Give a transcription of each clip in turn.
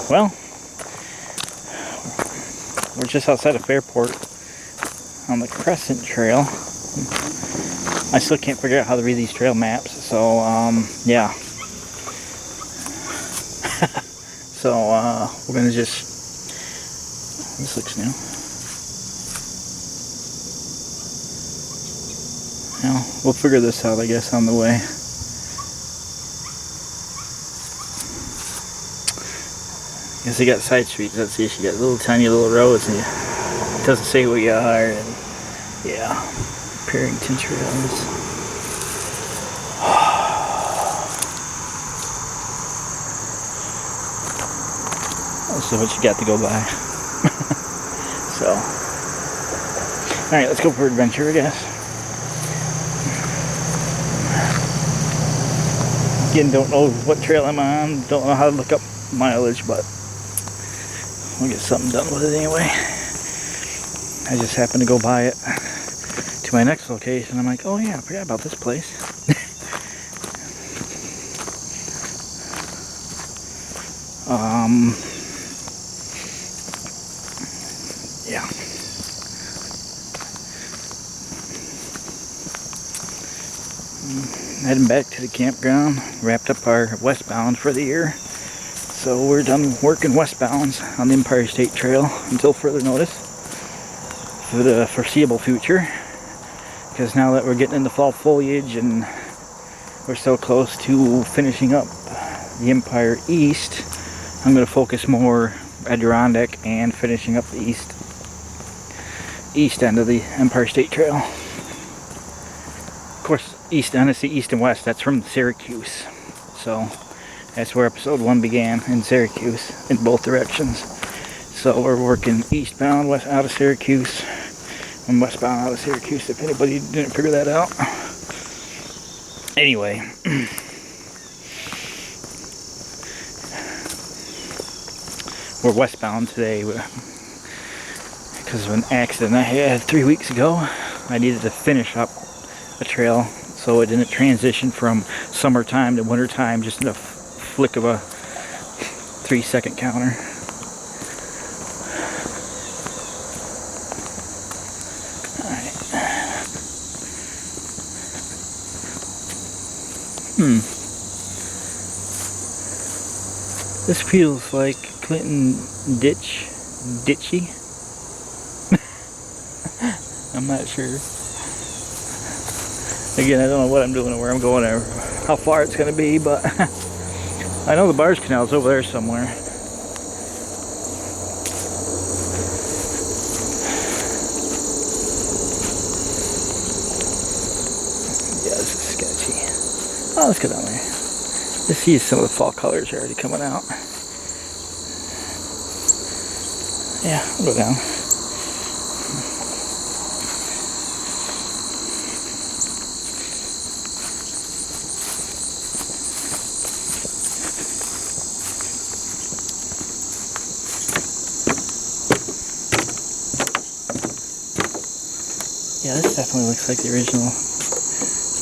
Well, we're just outside of Fairport on the Crescent Trail. I still can't figure out how to read these trail maps, so yeah. So we're gonna just, this looks new. Well, we'll figure this out, I guess, on the way. Guess you got side streets. That's the issue. You got little tiny little roads, and it doesn't say where you are. And yeah, Parrington Trails. This is what you got to go by. So, all right, let's go for adventure, I guess. Again, don't know what trail I'm on. Don't know how to look up mileage, but we'll get something done with it anyway. I just happened to go by it to my next location. I'm like, oh yeah, I forgot about this place. Yeah. Heading back to the campground. Wrapped up our westbound for the year. So we're done working westbounds on the Empire State Trail until further notice for the foreseeable future. Because now that we're getting into fall foliage and we're so close to finishing up the Empire East, I'm going to focus more Adirondack and finishing up the east end of the Empire State Trail. Of course, east end, I say east and west, that's from Syracuse. So that's where episode 1 began, in Syracuse, in both directions. So we're working eastbound west out of Syracuse and westbound out of Syracuse, if anybody didn't figure that out. Anyway, we're westbound today because of an accident I had 3 weeks ago. I needed to finish up a trail so it didn't transition from summertime to wintertime just in a flick of a 3-second counter. Alright. This feels like Clinton ditchy. I'm not sure. Again, I don't know what I'm doing or where I'm going or how far it's going to be, but I know the Barge Canal is over there somewhere. Yeah, this is sketchy. Oh, let's go down there. Let's see, some of the fall colors are already coming out. Yeah, I'll go down. Yeah, this definitely looks like the original,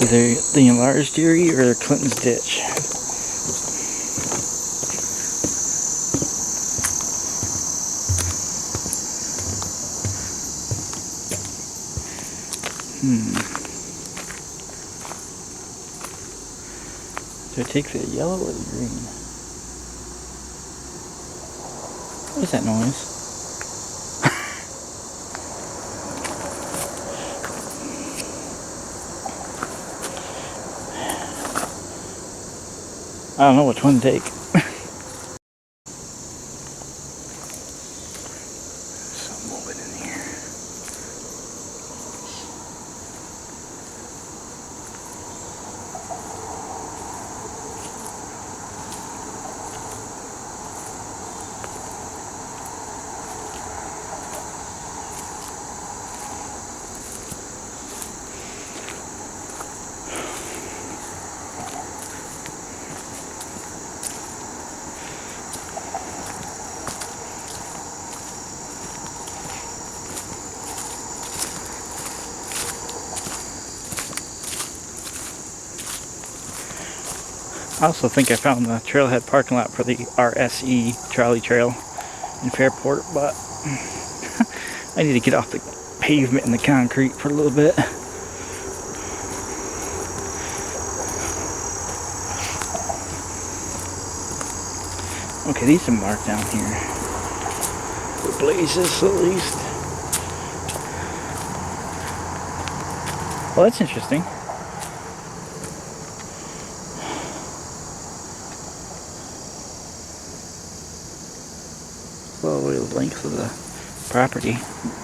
either the enlarged Erie or Clinton's Ditch. Do I take the yellow or the green? What is that noise? I don't know which one to take. So move it in here. I also think I found the trailhead parking lot for the RSE trolley trail in Fairport, but I need to get off the pavement and the concrete for a little bit. Okay, these are marked down here. The blazes, at least. Well, that's interesting. Well, the length of the property.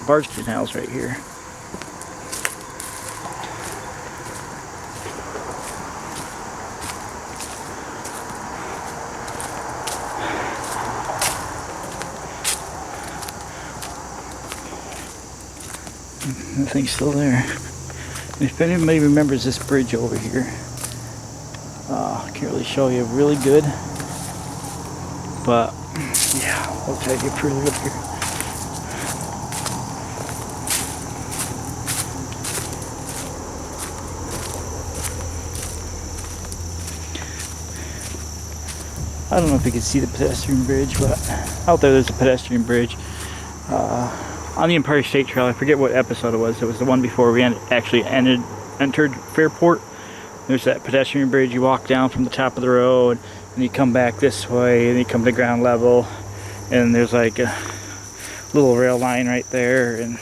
Barge canals right here. The thing's still there. If anybody remembers this bridge over here, I can't really show you really good, but yeah, I'll try to get further up here. I don't know if you can see the pedestrian bridge, but out there's a pedestrian bridge. On the Empire State Trail, I forget what episode it was. It was the one before we actually entered Fairport. There's that pedestrian bridge. You walk down from the top of the road, and you come back this way, and you come to ground level, and there's like a little rail line right there, and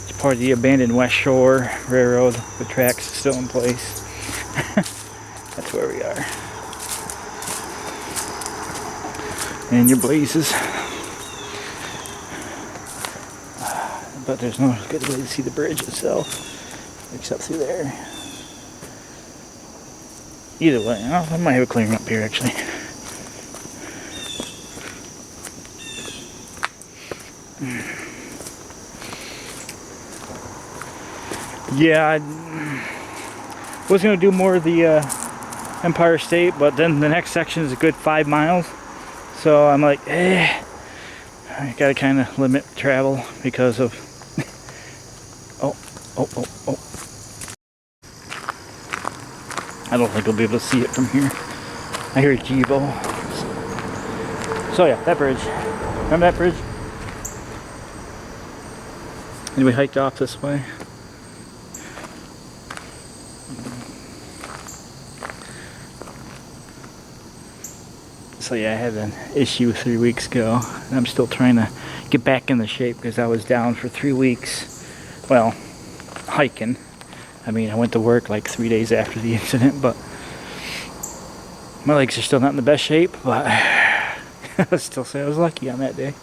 it's part of the abandoned West Shore Railroad. The track's still in place. That's where we are. And your blazes. But there's no good way to see the bridge itself, except through there. Either way, I might have a clearing up here actually. Yeah, I was going to do more of the Empire State, but then the next section is a good 5 miles. So I'm like, I gotta kind of limit travel because of oh. I don't think we'll be able to see it from here. I hear Jibo. So yeah, that bridge. Remember that bridge? And we hiked off this way. So yeah, I had an issue 3 weeks ago, and I'm still trying to get back in the shape because I was down for 3 weeks. Well, hiking. I mean, I went to work like 3 days after the incident, but my legs are still not in the best shape, but I still say I was lucky on that day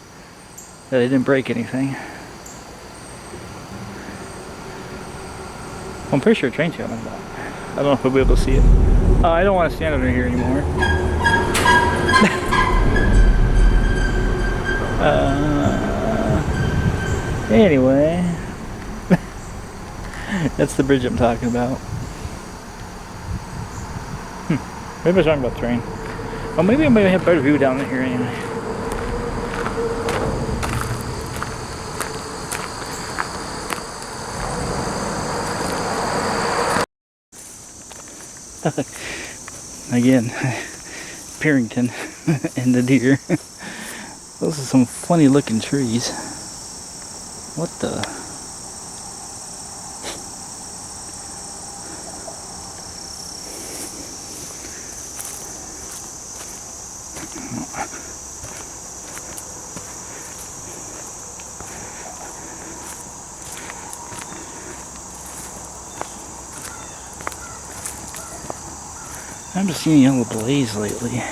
that I didn't break anything. I'm pretty sure a train's coming, but I don't know if we'll be able to see it. I don't want to stand under here anymore. Anyway, that's the bridge I'm talking about. Maybe I was talking about the train. Oh, maybe I might have a better view down here anyway. Again, Parrington and the deer. Those are some funny looking trees. What the? I haven't seen a yellow blaze lately.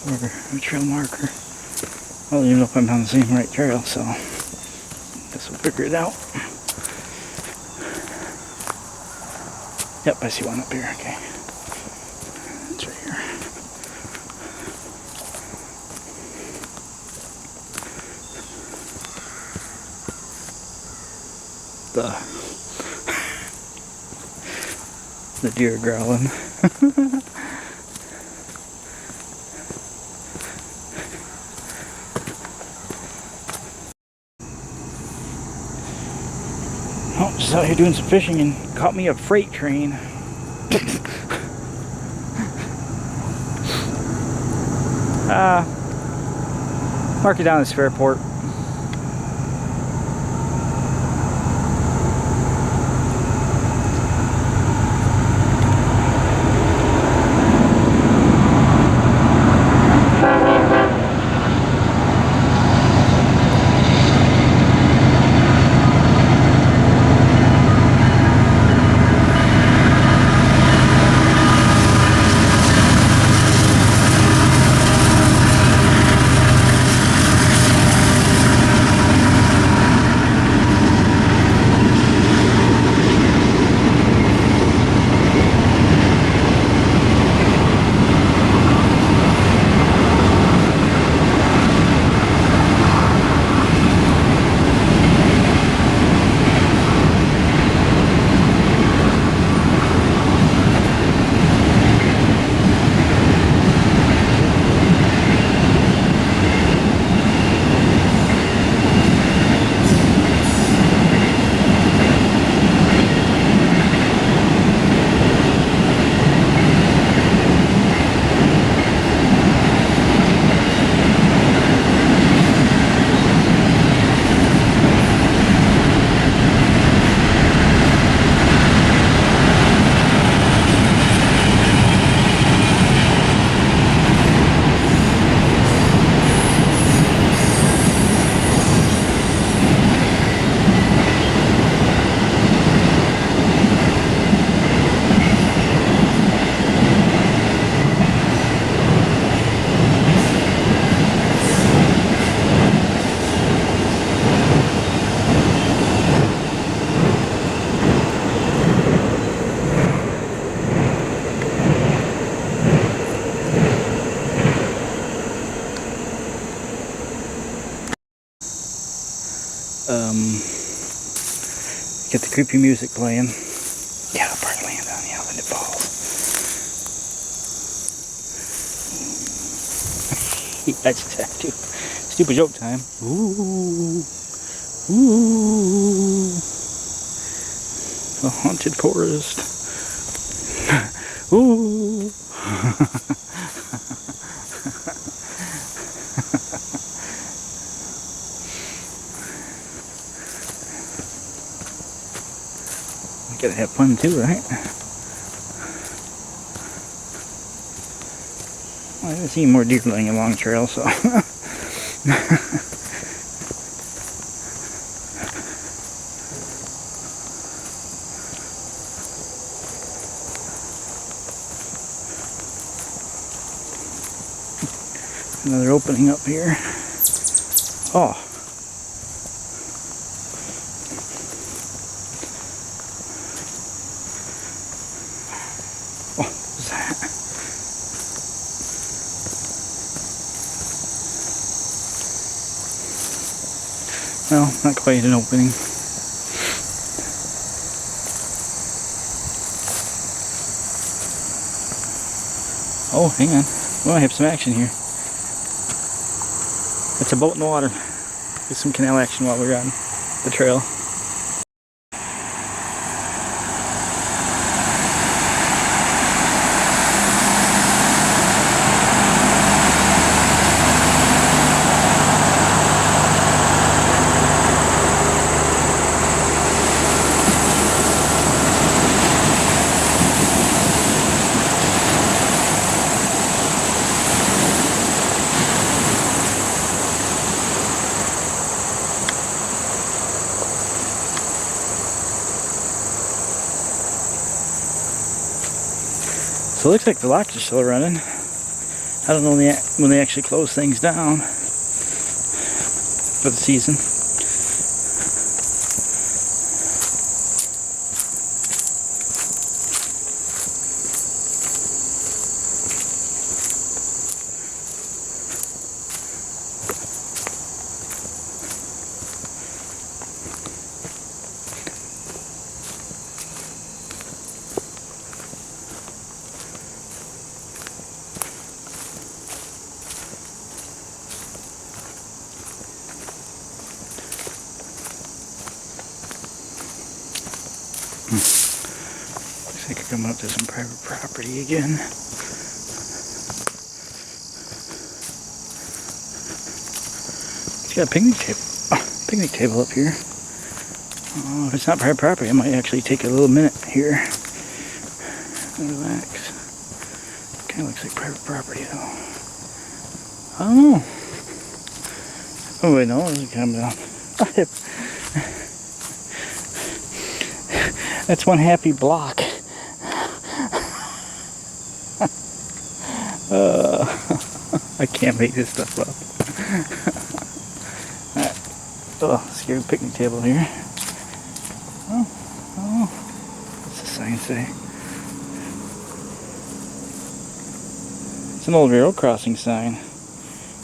Or a trail marker. I don't even know if I'm on the same right trail, so guess we'll figure it out. Yep, I see one up here. Okay. It's right here. The deer growling. Oh, out here doing some fishing and caught me a freight train. Mark it down as Fairport. Get the creepy music playing. Yeah, park land on the island, it falls. I just have to. Stupid joke time. Ooh. Ooh. A haunted forest. Ooh. Gotta have fun too, right? Well, I haven't seen more deer laying along the trail, so. Another opening up here. Oh. Well, not quite an opening. Oh, hang on. Well, I have some action here. It's a boat in the water. Get some canal action while we're on the trail. So it looks like the locks are still running. I don't know when they actually close things down for the season. Looks like we're coming up to some private property again. It's got a picnic table up here. If it's not private property, I might actually take a little minute here and relax. Kind of looks like private property though. I don't know. Oh wait, no, it's coming down. That's one happy block. I can't make this stuff up. Alright. Oh, scary picnic table here. Oh, what's the sign say? It's an old railroad crossing sign.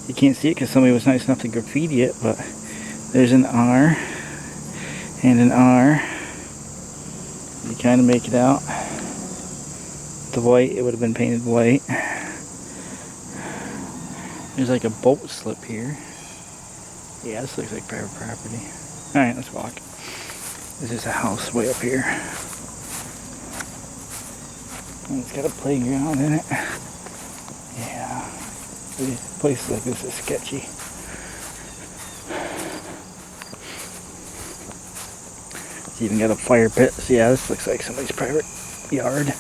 You can't see it because somebody was nice enough to graffiti it, but there's an R and an R. You kind of make it out. The white, it would have been painted white. There's like a boat slip here. Yeah, this looks like private property. Alright, let's walk. This is a house way up here. And it's got a playground in it. Yeah. Places like this is sketchy. It's even got a fire pit. So yeah, this looks like somebody's private yard.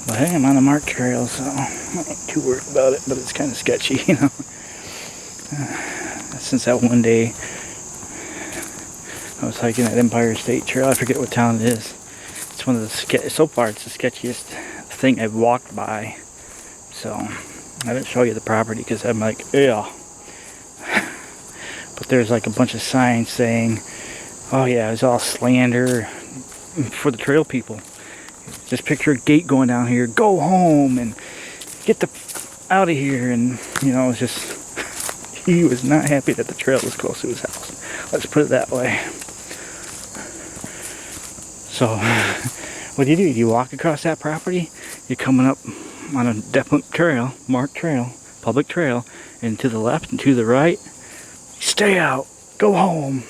But hey, I'm on a marked trail, so I'm not too worried about it, but it's kind of sketchy, you know. Since that one day I was hiking that Empire State Trail, I forget what town it is. It's one of the so far it's the sketchiest thing I've walked by. So I didn't show you the property because I'm like, yeah. But there's like a bunch of signs saying, oh yeah, it's all slander for the trail people. Just picture a gate going down here, go home and get the out of here. And you know, it's just, he was not happy that the trail was close to his house. Let's put it that way. So what do? You walk across that property, you're coming up on a definite trail, marked trail, public trail, and to the left and to the right, stay out, go home,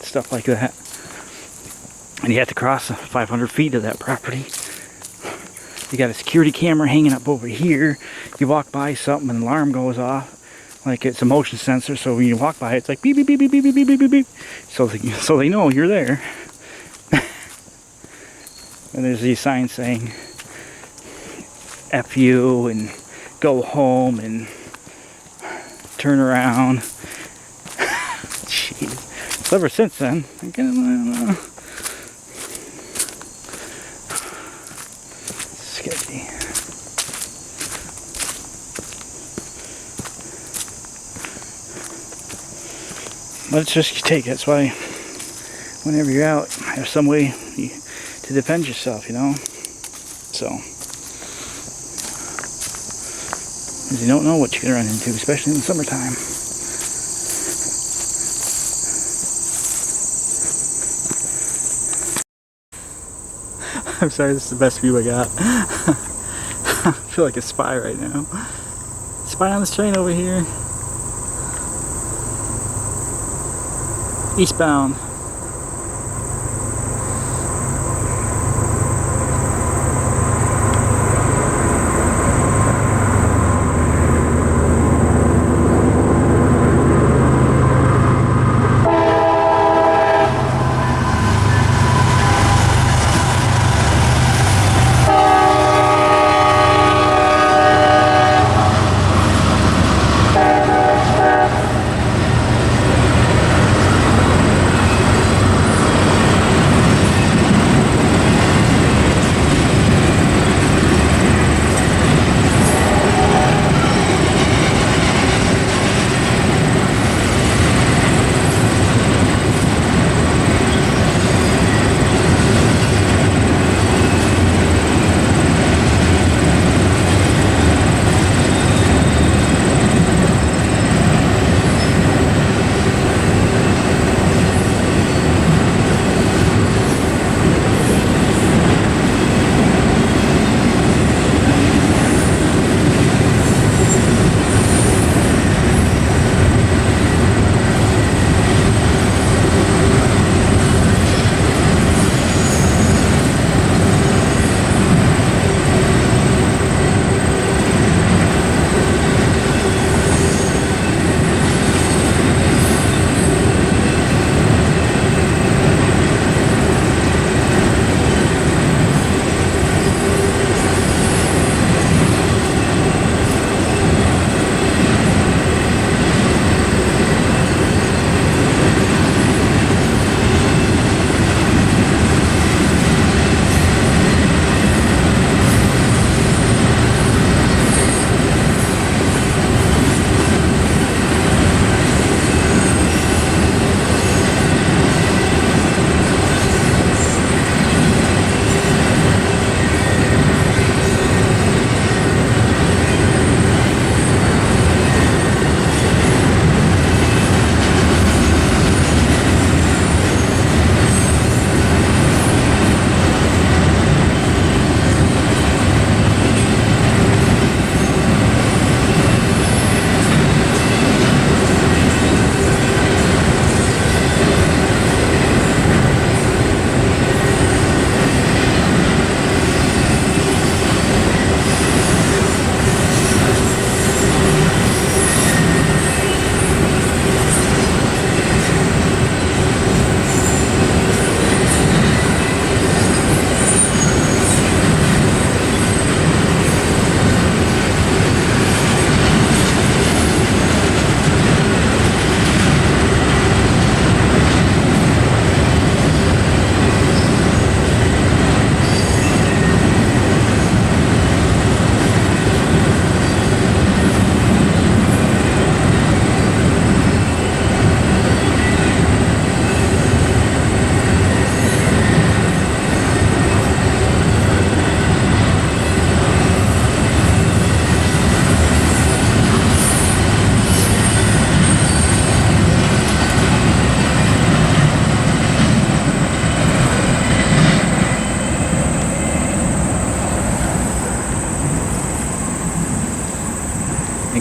stuff like that. And you have to cross 500 feet of that property. You got a security camera hanging up over here. You walk by something, an alarm goes off, like it's a motion sensor. So when you walk by, it's like beep beep beep beep beep beep beep beep beep. So they know you're there. And there's these signs saying F you and go home and turn around. Jeez. So ever since then, sketchy. But it's just you take it. That's why whenever you're out, have some way to defend yourself, you know. So, because you don't know what you can run into, especially in the summertime. I'm sorry, this is the best view I got. I feel like a spy right now. Spy on this train over here. Eastbound.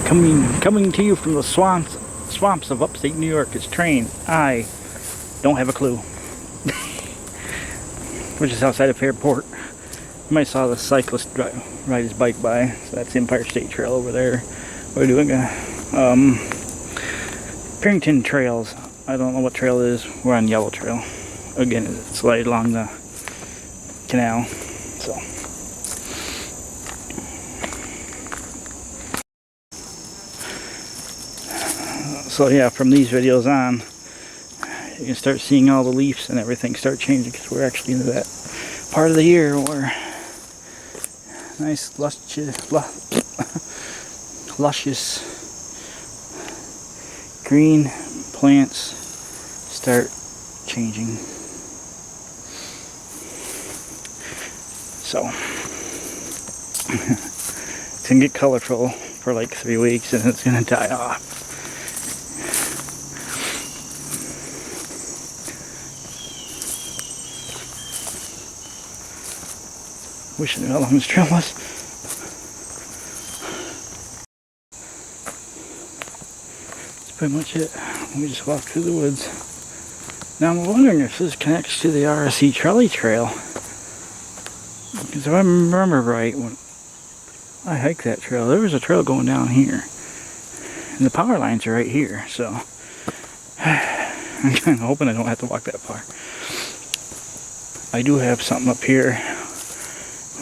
Coming to you from the swamps of upstate New York is Train. I don't have a clue. We're just outside of Fairport. You might saw the cyclist ride his bike by. So that's the Empire State Trail over there. We're doing a Barrington Trails. I don't know what trail it is. We're on Yellow Trail. Again, it's right along the canal. So yeah, from these videos on, you can start seeing all the leaves and everything start changing, because we're actually into that part of the year where nice luscious green plants start changing. So it's gonna get colorful for like 3 weeks and it's gonna die off. Wish I knew how long this trail was. That's pretty much it. We just walked through the woods. Now I'm wondering if this connects to the RSC Trolley Trail. Because if I remember right, when I hiked that trail, there was a trail going down here. And the power lines are right here, so I'm kind of hoping I don't have to walk that far. I do have something up here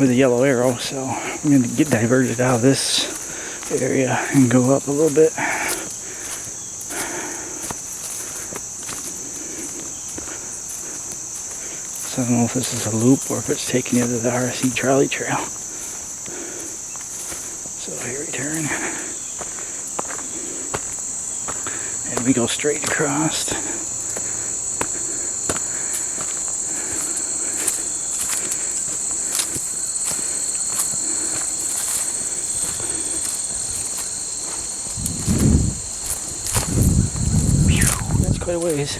with a yellow arrow, so I'm going to get diverted out of this area and go up a little bit. So I don't know if this is a loop or if it's taking you to the RSC Trolley Trail. So here we turn. And we go straight across. Quite a ways.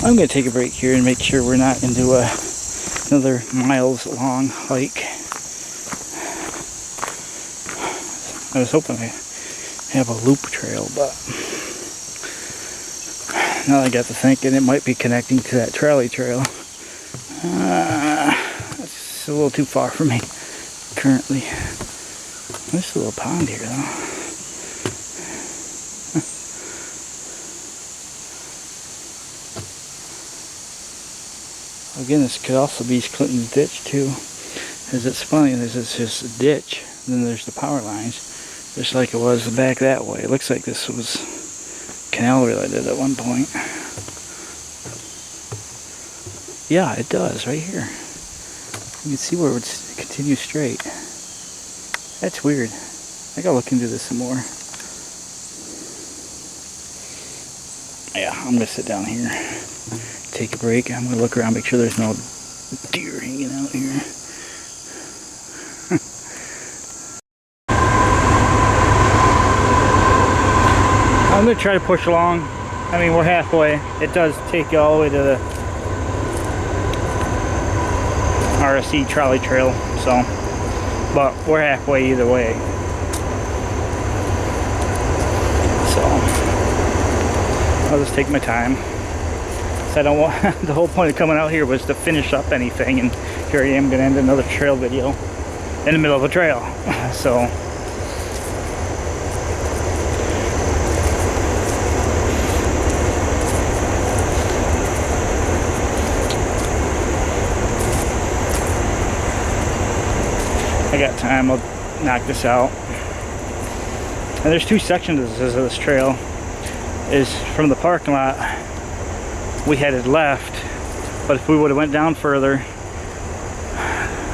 I'm going to take a break here and make sure we're not into another miles long hike. I was hoping I have a loop trail, but now I got to thinking it might be connecting to that trolley trail. It's a little too far for me currently. There's a little pond here though. Again, this could also be Clinton's ditch too. Because it's funny, there's just a ditch, and then there's the power lines, just like it was back that way. It looks like this was canal related at one point. Yeah, it does, right here. You can see where it would continue straight. That's weird. I gotta look into this some more. Yeah, I'm gonna sit down here, take a break. I'm gonna look around, make sure there's no deer hanging out here. I'm gonna try to push along. I mean, we're halfway. It does take you all the way to the RSC Trolley Trail, so, but we're halfway either way. So I'll just take my time. So I don't want the whole point of coming out here was to finish up anything, and here I am gonna end another trail video in the middle of a trail. So I got time, I'll knock this out. And there's two sections of this trail. Is from the parking lot, we headed left, but if we would have went down further,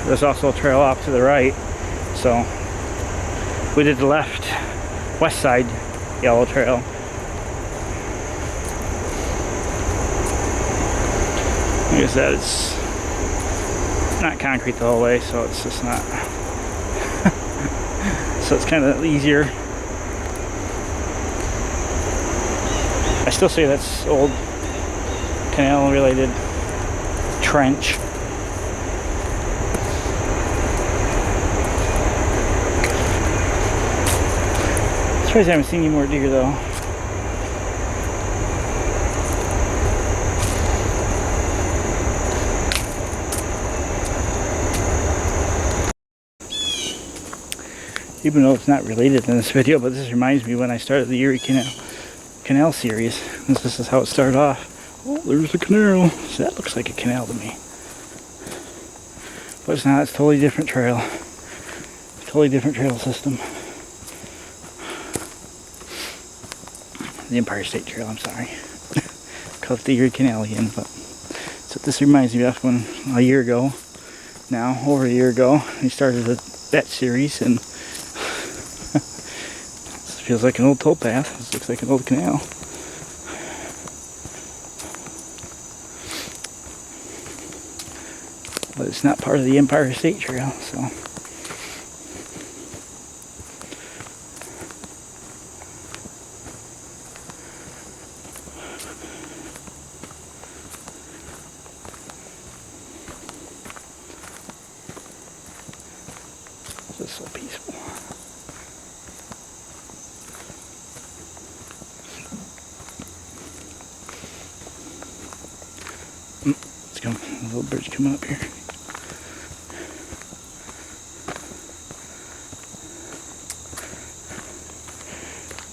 there's also a trail off to the right. So we did the west side Yellow Trail. Like I said, it's not concrete the whole way, so it's just not. So it's kind of easier. I still say that's old canal related trench. Surprised I haven't seen any more deer though. Even though it's not related in this video, but this reminds me when I started the Erie Canal series. This is how it started off. Oh, there's the canal. So that looks like a canal to me. But it's not, it's a totally different trail. Totally different trail system. The Empire State Trail, I'm sorry. Call it the Erie Canal again, but so this reminds me of when a year ago, now over a year ago, we started that series, and this feels like an old towpath. This looks like an old canal. But it's not part of the Empire State Trail, so. This is so peaceful. Let's go. A little bridge coming up here.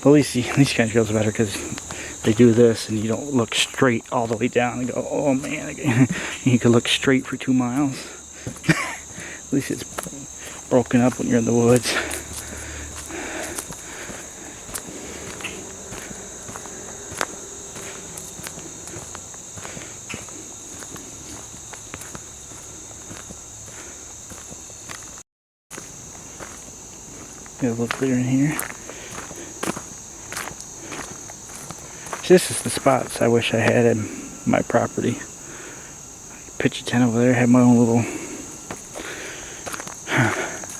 But at least these kind of trails are better because they do this and you don't look straight all the way down and go, oh man, you can look straight for 2 miles. At least it's broken up when you're in the woods. Get a little clear in here. This is the spots I wish I had in my property. Pitch a tent over there, have my own little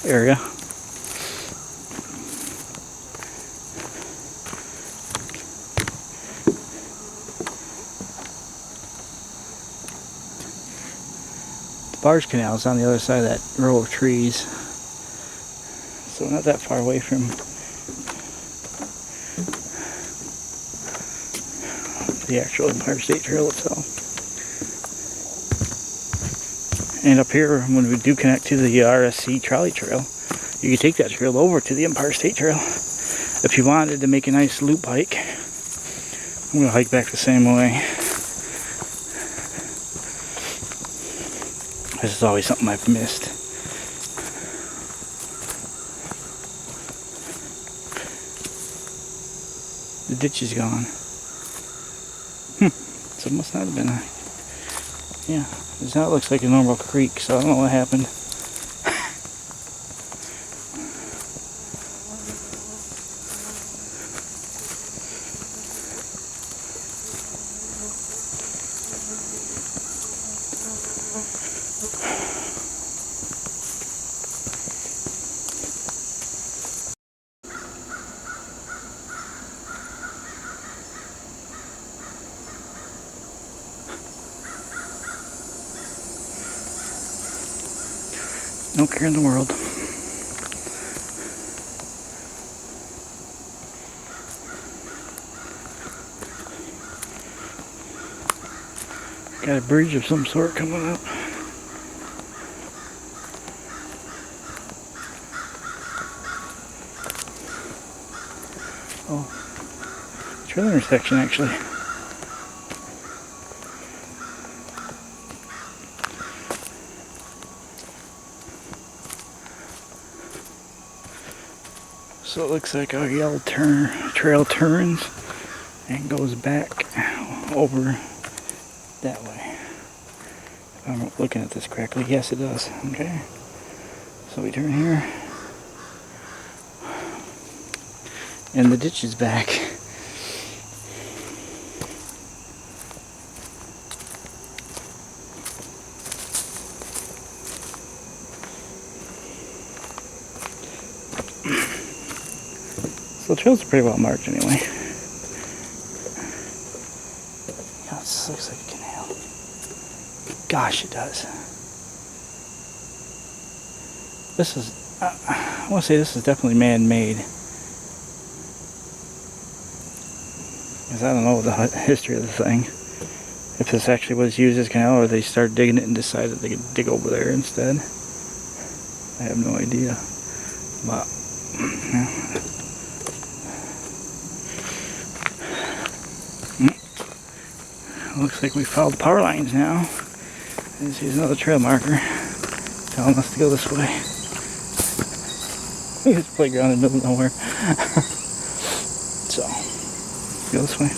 area. The barge canal is on the other side of that row of trees, so not that far away from the actual Empire State Trail itself. And up here, when we do connect to the RSC trolley trail, you can take that trail over to the Empire State Trail if you wanted to make a nice loop hike. I'm gonna hike back the same way. This is always something I've missed. The ditch is gone. So it must not have been a... Yeah, this now looks like a normal creek, so I don't know what happened. No care in the world. Got a bridge of some sort coming up. Oh, trail intersection actually. So it looks like our yellow trail turns and goes back over that way. If I'm looking at this correctly, yes it does. Okay. So we turn here. And the ditch is back. So the trails are pretty well marked anyway. Yeah, this looks like a canal. Gosh, it does. This is, I want to say this is definitely man-made. Because I don't know the history of the thing. If this actually was used as canal, or they started digging it and decided they could dig over there instead. I have no idea. But, yeah. Looks like we followed the power lines now. This is another trail marker telling us to go this way. This playground in the middle of nowhere. So, go this way.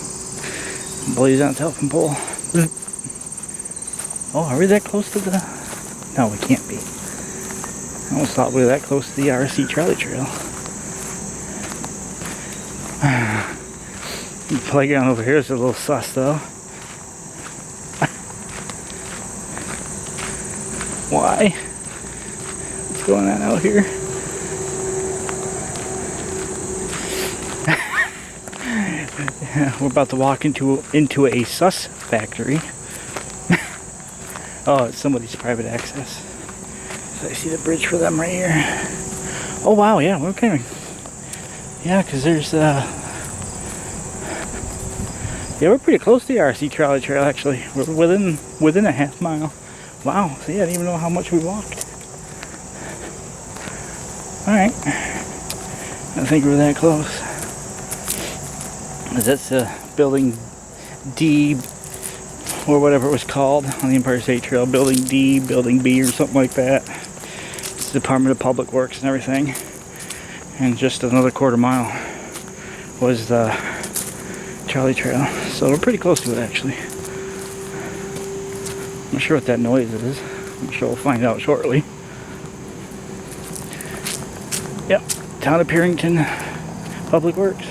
Blaze on telephone pole. Oh, are we that close to the... No, we can't be. I almost thought we were that close to the RC trolley trail. The playground over here is a little sus though. Why? What's going on out here? Yeah, we're about to walk into a sus factory. Oh, it's somebody's private access. So I see the bridge for them right here. Oh wow, yeah, we're kind of... Yeah, because there's yeah, we're pretty close to the RC trolley trail actually. We're within a half mile. Wow, see, I didn't even know how much we walked. Alright. I think we're that close. That's building D, or whatever it was called on the Empire State Trail. Building D, building B, or something like that. It's the Department of Public Works and everything. And just another quarter mile was the trolley trail. So we're pretty close to it actually. I'm not sure what that noise is. I'm sure we'll find out shortly. Yep, Town of Perrington Public Works.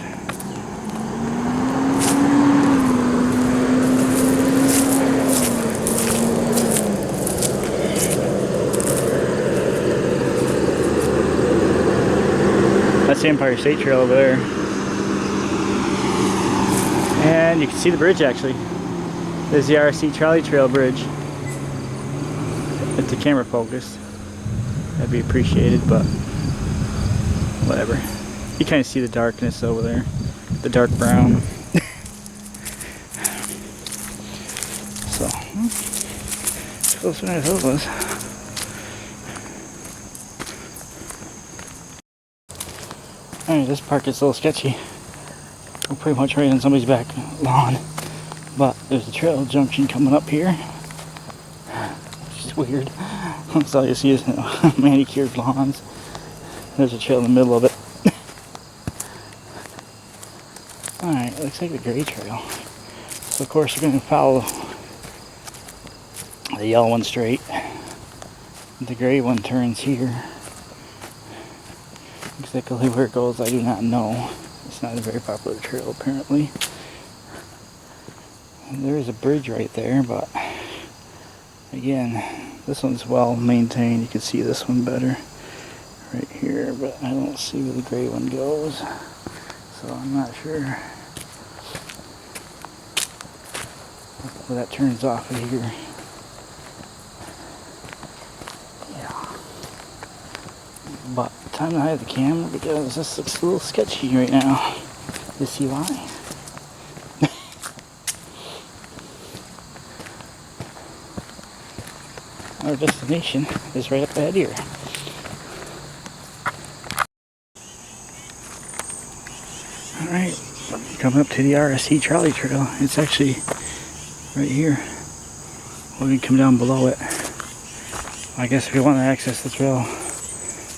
That's the Empire State Trail over there. And you can see the bridge actually. There's the RC trolley trail bridge. If the camera focused, that'd be appreciated, but whatever. You kind of see the darkness over there. The dark brown. So, closer than I thought it was. Alright, this park is a little sketchy. We're pretty much right on somebody's back lawn. But there's a trail junction coming up here. Which is weird. That's all you see is manicured lawns. There's a trail in the middle of it. Alright, looks like the gray trail. So of course we're going to follow the yellow one straight. The gray one turns here. Exactly where it goes I do not know. It's not a very popular trail apparently. And there is a bridge right there, but again, this one's well maintained. You can see this one better right here, but I don't see where the gray one goes. So I'm not sure where that turns off of here. But time to hide the camera because this looks a little sketchy right now. You see why? Our destination is right up ahead here. Alright, coming up to the RSC trolley trail. It's actually right here. We're going to come down below it. I guess if you want to access the trail,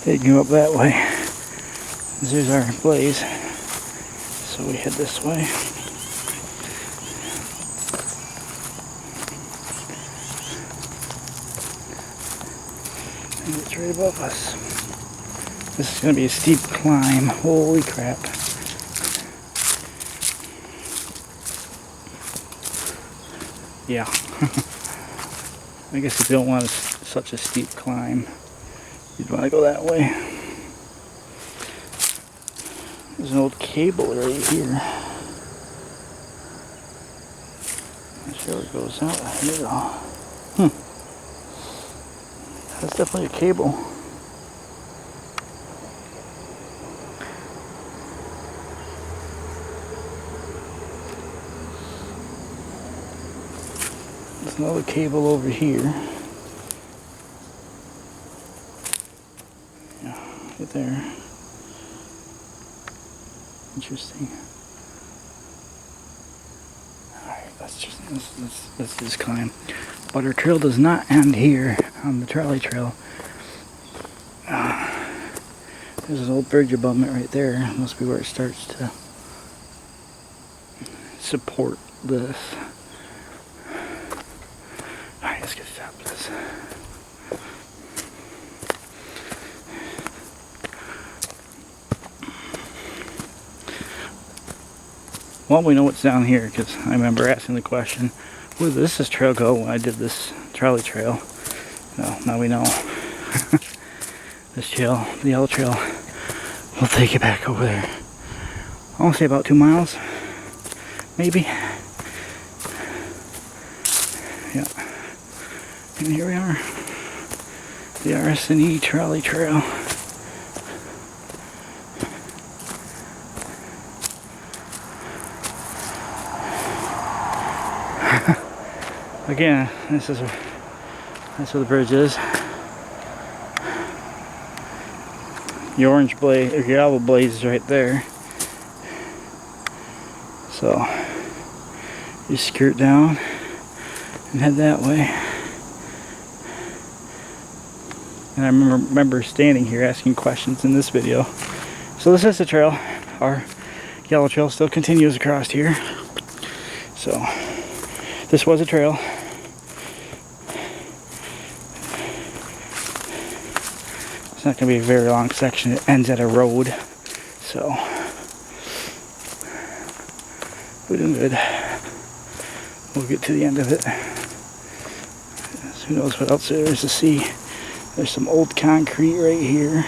you can go up that way. There's our blaze. So we head this way. And it's right above us. This is going to be a steep climb. Holy crap. Yeah. I guess if you don't want such a steep climb, you'd want to go that way. There's an old cable right here. Not sure where it goes out. Here we go. That's definitely a cable. There's another cable over here. Yeah, right there. Interesting. Alright, let's just climb. But our trail does not end here on the trolley trail. There's an old bridge abutment right there. Must be where it starts to support this. Alright, let's get to the top of this. Well, we know what's down here because I remember asking the question, where does this trail go when I did this trolley trail? Well, now we know. This trail, the yellow trail, will take it back over there. I want to say about 2 miles, maybe. Yeah. And here we are, the RS&E trolley trail. Again, that's where the bridge is. The orange blaze, or yellow blaze is right there. So you skirt down and head that way. And I remember standing here asking questions in this video. So this is the trail. Our yellow trail still continues across here. So this was a trail. It's not going to be a very long section. It ends at a road. So we're doing good. We'll get to the end of it. Who knows what else there is to see. There's some old concrete right here.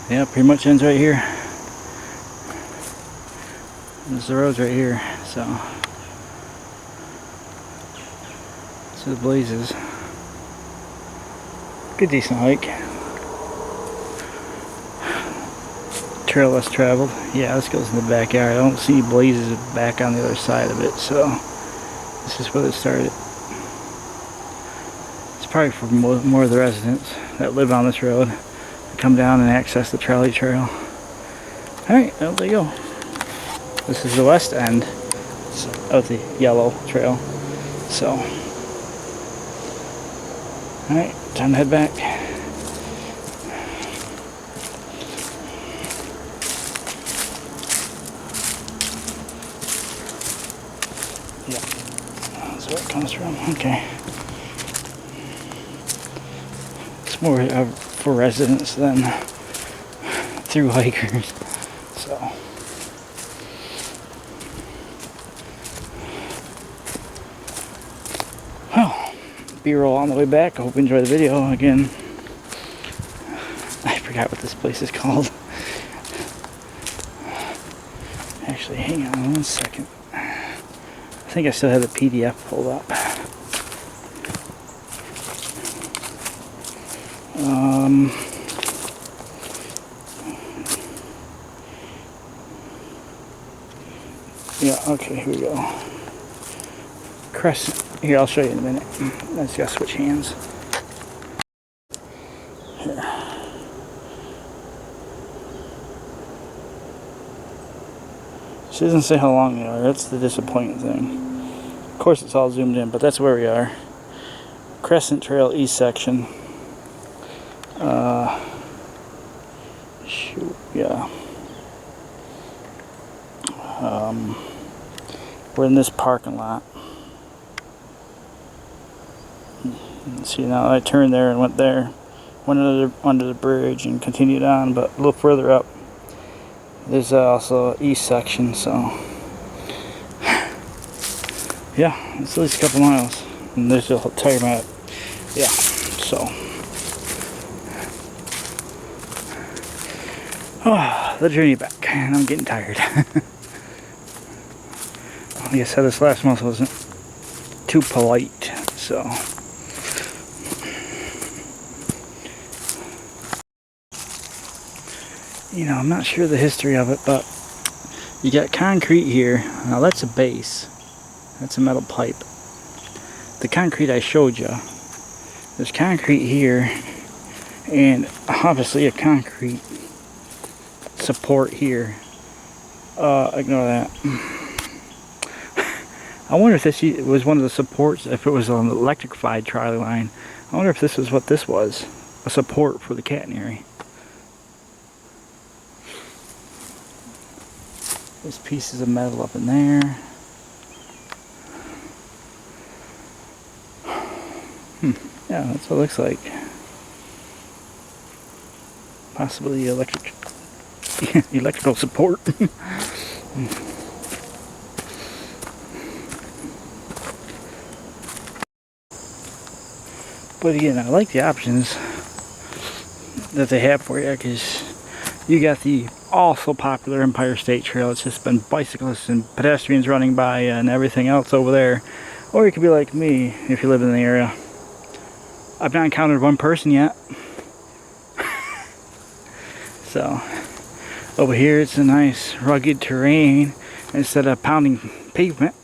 Yeah, pretty much ends right here. There's the roads right here, so the blazes. Good decent hike. Trail less traveled. Yeah, this goes in the backyard. I don't see blazes back on the other side of it, so this is where it started. It's probably for more of the residents that live on this road to come down and access the trolley trail. Alright, well, there you go. This is the west end of the yellow trail. So, alright, time to head back. Yep, that's where it comes from. Okay. It's more for residents than through hikers. So. Well, B-roll on the way back. I hope you enjoy the video. Again, I forgot what this place is called. Actually, hang on 1 second. I think I still have the PDF pulled up. Yeah, okay, here we go. Crescent. Here, I'll show you in a minute. Let's just switch hands. Here. She doesn't say how long they are. That's the disappointing thing. Of course, it's all zoomed in, but that's where we are. Crescent Trail East section. Shoot, yeah. We're in this parking lot. See, now I turned there and went there, went under the bridge and continued on, but a little further up there's also an east section, so yeah, it's at least a couple miles, and there's a tire map. Yeah, So, oh, the journey back, and I'm getting tired. Like I said, this last month wasn't too polite, so. You know, I'm not sure the history of it, but you got concrete here. Now that's a base. That's a metal pipe. The concrete I showed you, there's concrete here, and obviously a concrete support here. Ignore that. I wonder if this was one of the supports, if it was an electrified trolley line. I wonder if this is what this was, a support for the catenary. There's pieces of metal up in there. Yeah, that's what it looks like. Possibly electrical support. But again, I like the options that they have for you, because you got the also popular Empire State Trail. It's just been bicyclists and pedestrians running by and everything else over there. Or you could be like me if you live in the area. I've not encountered one person yet. So, over here it's a nice rugged terrain instead of pounding pavement.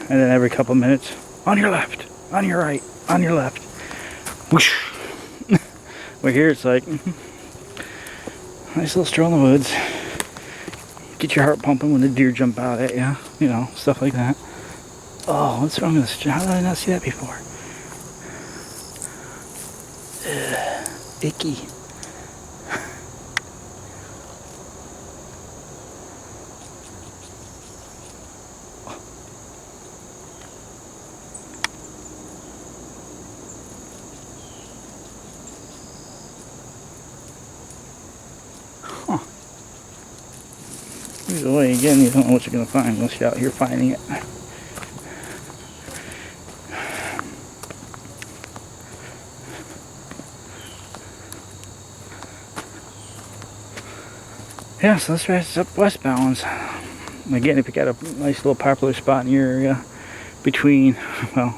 And then every couple minutes, on your left, on your right, on your left. Whoosh. Where here it's like, nice little stroll in the woods. Get your heart pumping when the deer jump out at you. You know, stuff like that. Oh, what's wrong with this? How did I not see that before? Icky. Huh. Either way, again, you don't know what you're going to find unless you're out here finding it. Yeah, so let's wrap up westbounds. Again, if you got a nice little popular spot in your area between, well,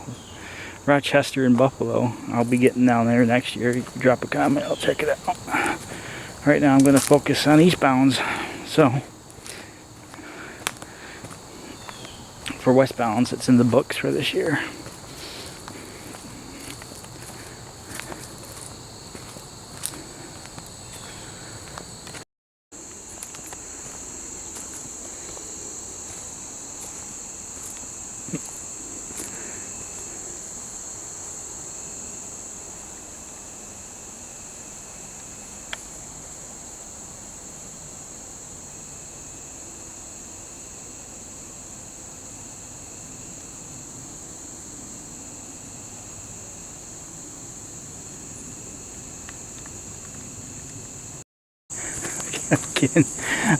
Rochester and Buffalo, I'll be getting down there next year. You can drop a comment, I'll check it out. Right now I'm going to focus on eastbounds. So, for westbounds, it's in the books for this year. Again,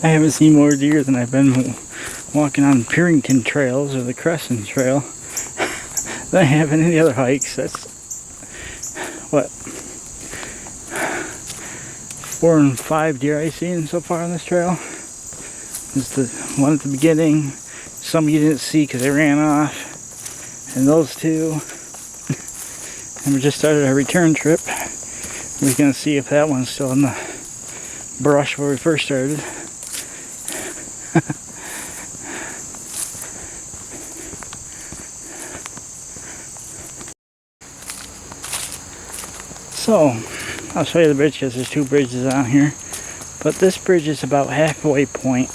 I haven't seen more deer than I've been walking on Purington trails or the Crescent trail than I have in any other hikes. That's what, 4 and 5 deer I've seen so far on this trail. There's the one at the beginning, some you didn't see because they ran off, and those two. And we just started our return trip. We're gonna see if that one's still in the brush where we first started. So, I'll show you the bridge because there's 2 bridges on here. But this bridge is about halfway point.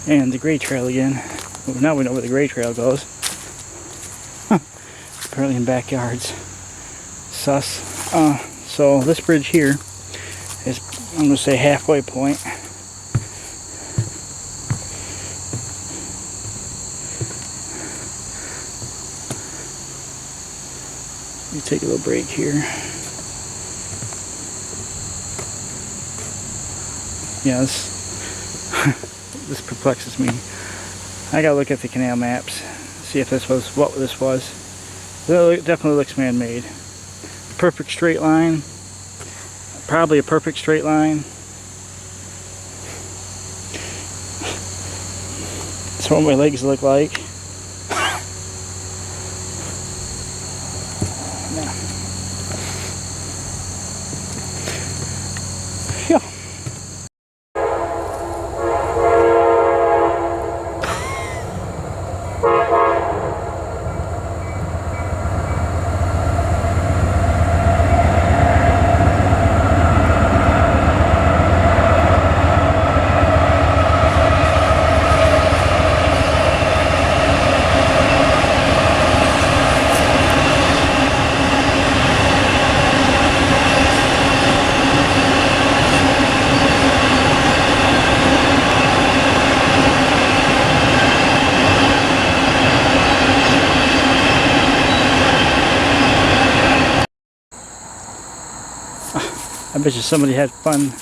And the Gray Trail again. Well, now we know where the Gray Trail goes. Apparently in backyards. Sus. So this bridge here is, I'm going to say, halfway point. Let me take a little break here. Yeah, this perplexes me. I gotta look at the canal maps, see if this was what this was. So it definitely looks man-made. Perfect straight line. Probably a perfect straight line. That's what my legs look like. Yeah. I bet you somebody had fun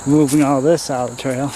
moving all this out of the trail.